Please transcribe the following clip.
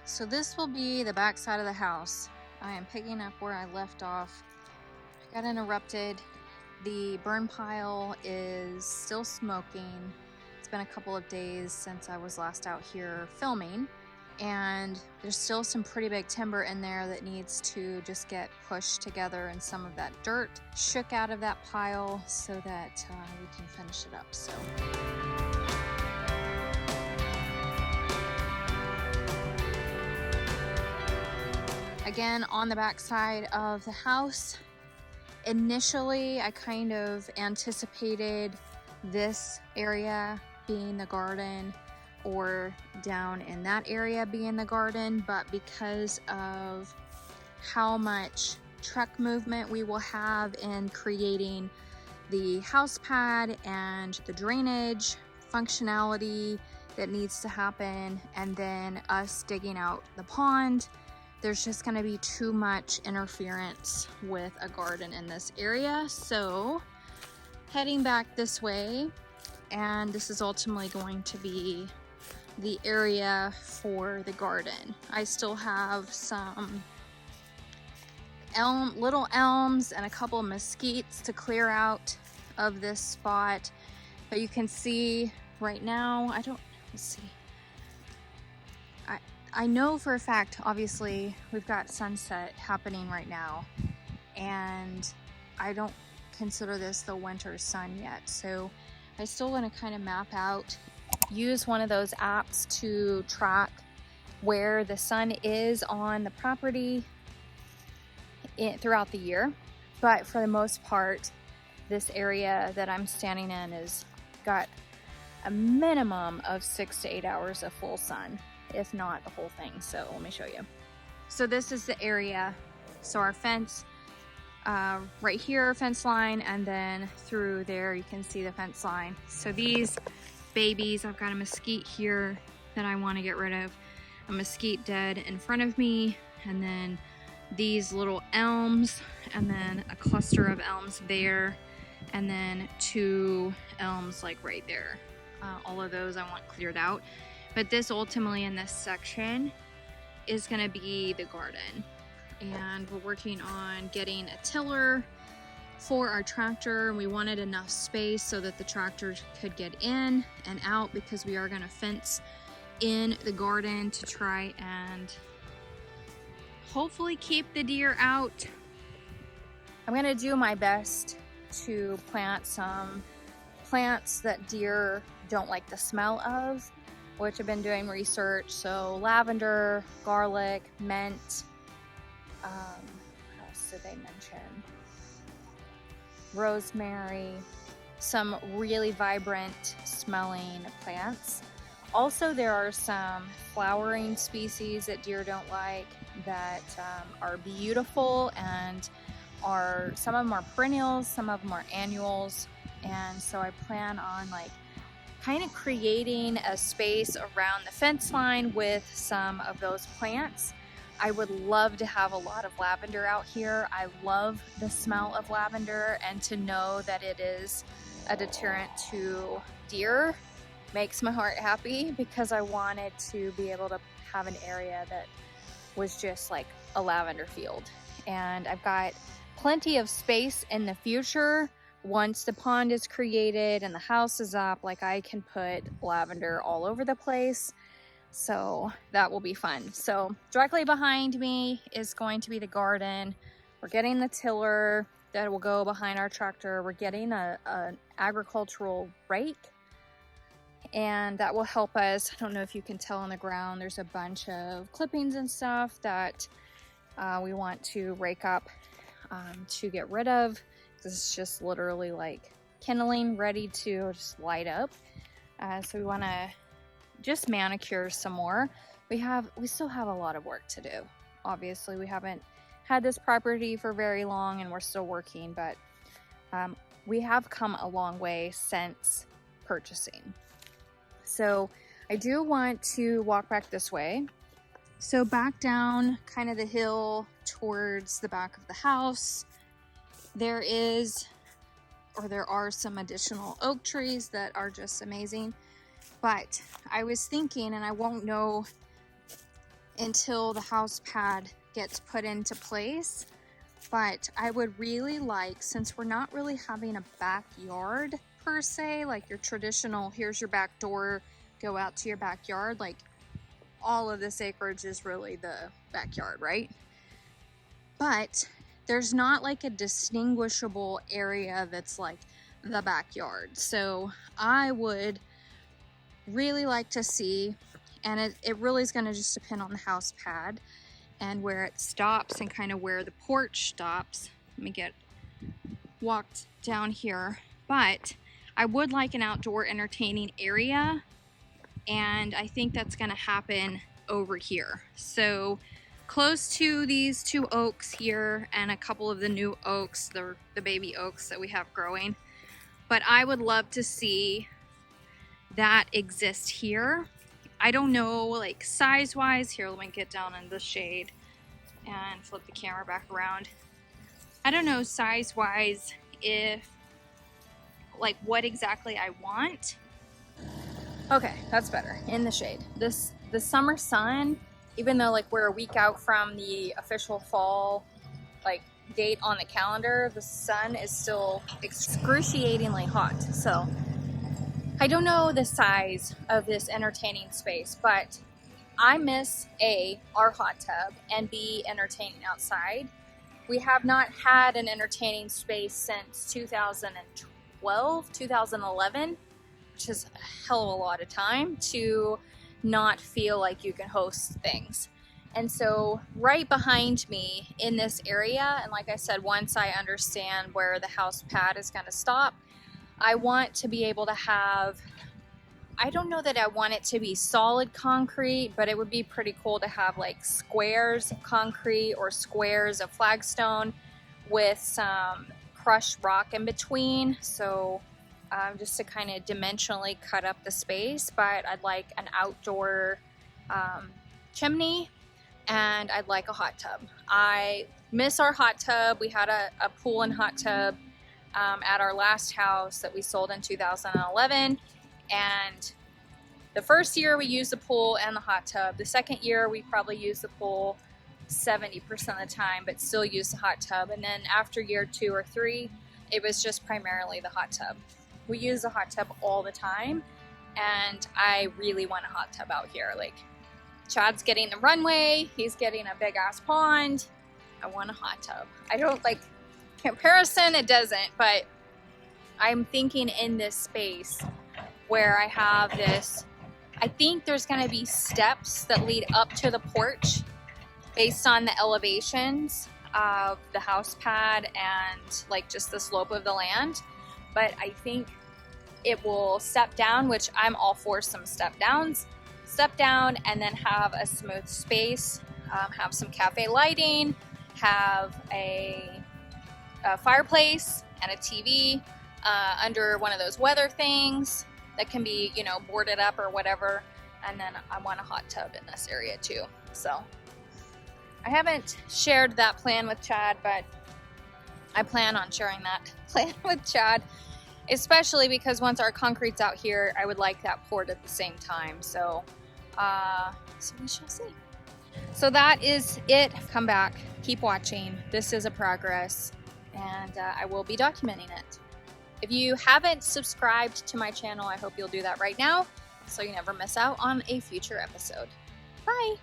So this will be the back side of the house. I am picking up where I left off. I got interrupted. The burn pile is still smoking. It's been a couple of days since I was last out here filming, and there's still some pretty big timber in there that needs to just get pushed together, and some of that dirt shook out of that pile so that we can finish it up. So again, on the back side of the house, initially I kind of anticipated this area being the garden or down in that area being the garden, but because of how much truck movement we will have in creating the house pad and the drainage functionality that needs to happen, and then us digging out the pond, there's just going to be too much interference with a garden in this area. So heading back this way, and this is ultimately going to be the area for the garden. I still have some little elms and a couple of mesquites to clear out of this spot, but you can see right now, let's see. I know for a fact, obviously, we've got sunset happening right now, and I don't consider this the winter sun yet. So I still want to kind of map out, use one of those apps to track where the sun is on the property throughout the year. But for the most part, this area that I'm standing in has got a minimum of 6 to 8 hours of full sun, if not the whole thing. So let me show you. So this is the area. So our fence right here, fence line, and then through there you can see the fence line. So these babies, I've got a mesquite here that I want to get rid of, a mesquite dead in front of me, and then these little elms, and then a cluster of elms there, and then 2 elms like right there. All of those I want cleared out. But this ultimately in this section is going to be the garden. And we're working on getting a tiller for our tractor. We wanted enough space so that the tractor could get in and out, because we are going to fence in the garden to try and hopefully keep the deer out. I'm going to do my best to plant some plants that deer don't like the smell of, which I've been doing research. So lavender, garlic, mint, what else did they mention? Rosemary, some really vibrant smelling plants. Also, there are some flowering species that deer don't like that are beautiful, and some of them are perennials, some of them are annuals. And so I plan on kind of creating a space around the fence line with some of those plants. I would love to have a lot of lavender out here. I love the smell of lavender, and to know that it is a deterrent to deer makes my heart happy, because I wanted to be able to have an area that was just like a lavender field. And I've got plenty of space in the future. Once the pond is created and the house is up, I can put lavender all over the place. So that will be fun. So directly behind me is going to be the garden. We're getting the tiller that will go behind our tractor. We're getting an agricultural rake, and that will help us. I don't know if you can tell on the ground, there's a bunch of clippings and stuff that we want to rake up to get rid of. It's just literally kindling, ready to just light up. So we want to just manicure some more. We still have a lot of work to do. Obviously, we haven't had this property for very long, and we're still working, but we have come a long way since purchasing. So I do want to walk back this way. So back down kind of the hill towards the back of the house, there are some additional oak trees that are just amazing. But I was thinking, and I won't know until the house pad gets put into place. But I would really like, since we're not really having a backyard per se, like your traditional, here's your back door, go out to your backyard, like all of this acreage is really the backyard, right? But there's not like a distinguishable area that's like the backyard. So I would really like to see, and it really is going to just depend on the house pad and where it stops and kind of where the porch stops. Let me get walked down here. But I would like an outdoor entertaining area, and I think that's going to happen over here. So close to these 2 oaks here and a couple of the new oaks, the baby oaks that we have growing. But I would love to see that exist here. I don't know, like size wise. Here, let me get down in the shade and flip the camera back around. I don't know size wise if like what exactly I want. Okay, that's better in the shade. The summer sun, even though like we're a week out from the official fall like date on the calendar, the sun is still excruciatingly hot. So I don't know the size of this entertaining space, but I miss A, our hot tub, and B, entertaining outside. We have not had an entertaining space since 2012, 2011, which is a hell of a lot of time to not feel like you can host things. And so right behind me in this area, and like I said, once I understand where the house pad is going to stop, I want to be able to have, I don't know that I want it to be solid concrete, but it would be pretty cool to have like squares of concrete or squares of flagstone with some crushed rock in between. So just to kind of dimensionally cut up the space. But I'd like an outdoor chimney, and I'd like a hot tub. I miss our hot tub. We had a pool and hot tub at our last house that we sold in 2011, and the first year we used the pool and the hot tub. The second year we probably used the pool 70% of the time, but still used the hot tub. And then after year 2 or 3, it was just primarily the hot tub. We use the hot tub all the time, and I really want a hot tub out here. Like, Chad's getting the runway, he's getting a big ass pond. I want a hot tub. I don't like comparison, it doesn't, but I'm thinking in this space where I have this, I think there's going to be steps that lead up to the porch based on the elevations of the house pad and like just the slope of the land. But I think it will step down, which I'm all for some step downs. Step down and then have a smooth space, have some cafe lighting, have a fireplace and a TV under one of those weather things that can be, you know, boarded up or whatever. And then I want a hot tub in this area too. So I haven't shared that plan with Chad, but I plan on sharing that plan with Chad, especially because once our concrete's out here, I would like that poured at the same time. So we shall see. So that is it. Come back, keep watching. This is a progress, and I will be documenting it. If you haven't subscribed to my channel, I hope you'll do that right now so you never miss out on a future episode. Bye.